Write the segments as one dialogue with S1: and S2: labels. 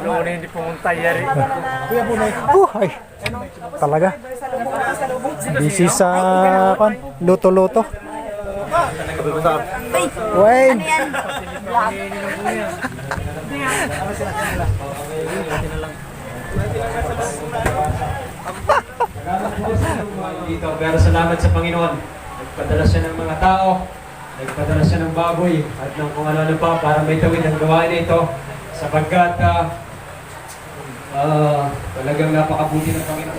S1: noon hindi pumunta yari.
S2: Ay, talaga. Busy sa luto-luto. Wayne.
S3: Dito, pero salamat sa Panginoon. Nagpadala siya ng mga tao, nagpadala siya ng baboy, at ng kung ano-ano pa para may tawid ang gawain na ito. Sapagkat talagang napakabuti ng Panginoon.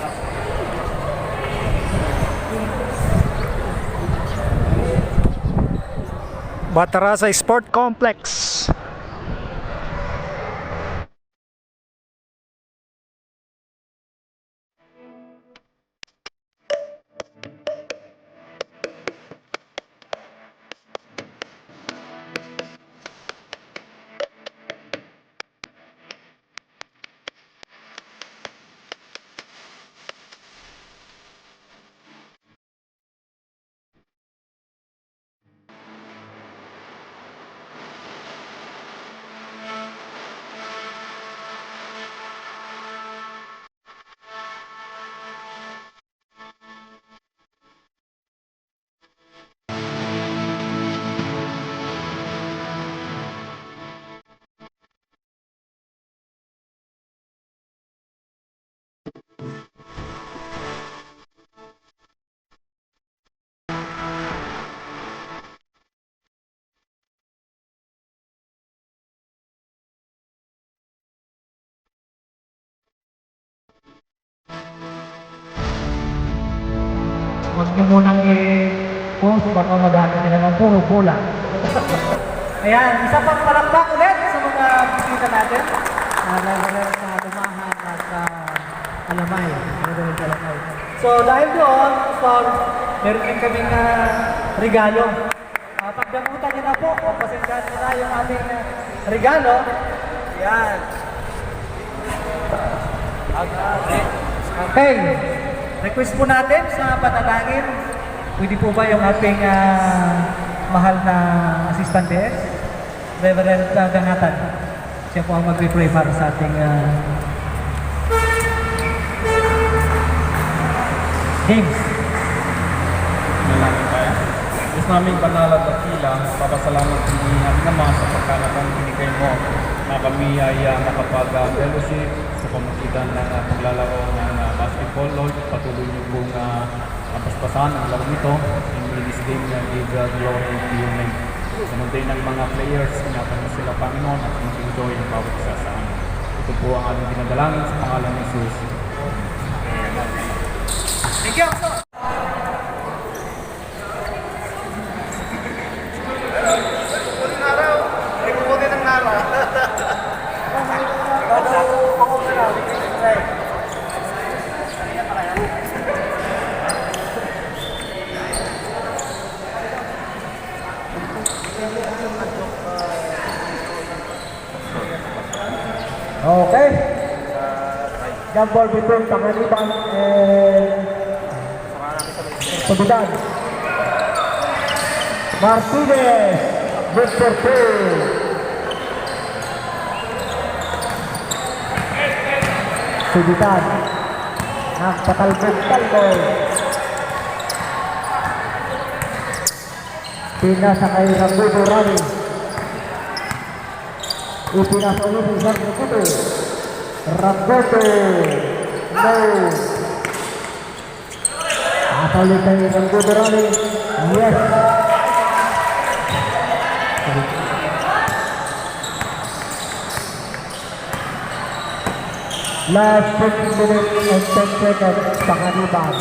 S2: Batarasa Sport Complex.
S4: Huwag niyo munang i-post, baka magano nila ng puro bola. Ayan, isa pang palakpak ulit sa mga bisita natin. Level sa Dumahan at Alamay. So dahil doon, meron din kaming regalo. Pagdamutan niyo na po, o pasensyahan niyo na yung aming regalo. Ayan. Okay. Request po natin sa panalangin. Pwede po ba yung ating mahal na assistant DS? Reverend Dangatan. Siya po ang mag-pray para sa ating games.
S5: Nalangin tayo. Diyos naming banal at dakila, papasalamat sa inyo namin naman sa pagkalakang binigay mo na kami ay makapag-fellowship sa pamagitan ng paglalaro ng basketball. Lord, patuloy niyo pong paspasan ang laro nito. In this game na give glory to your name. Samanday ng mga players, pinapano sila Panginoon at mag-enjoy ang bawat isa sa amin. Ito po ang aming dinadalangin sa pangalan ni Jesus.
S4: Thank you! Okay. Jump ball between Pangaliban and Pagudad. Martinez, Victor P. Subitan. Nagpatalbog-talbog. Pinasa kay Rambudo Rani. Ipinasa ulit si Rambudo. Rambudo. No. Patuloy kay Rambudo Rani. Yes. Last 15 minutes and 10 seconds sa Pangaliban.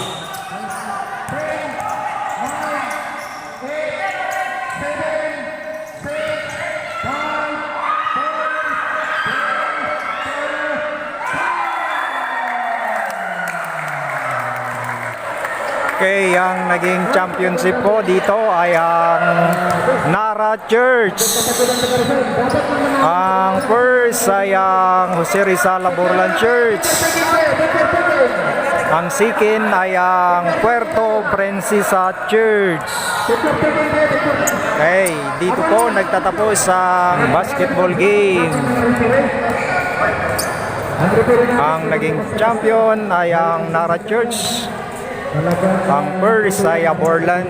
S2: Okay, ang naging championship po dito ay ang Nara Church. Ang first ay ang Jose Rizal Laborlan Church. Ang second ay ang Puerto Princesa Church. Okay, dito po nagtatapos ang basketball game. Ang naging champion ay ang Nara Church. Ang first ay Aborlan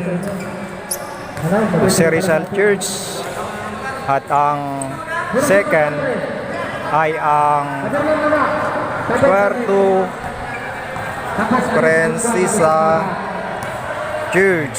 S2: Jose Rizal Church. At ang second ay ang Puerto Princesa Church.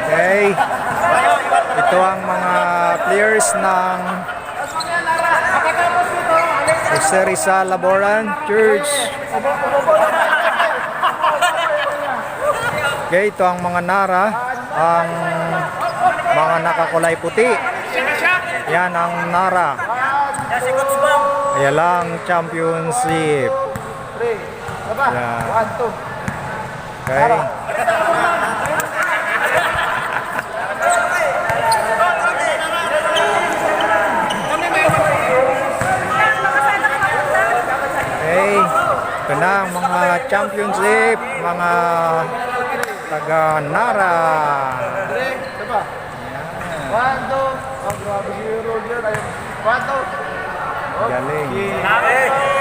S2: Okay. Ito ang mga players ng Jose Rizal Laboran Church. Okay, ito ang mga Nara, ang mga nakakulay puti. Yan ang Nara. Ayan lang, championship. Yan. Okay. Okay, ito na ang mga championship, mga taga Nara. Galing.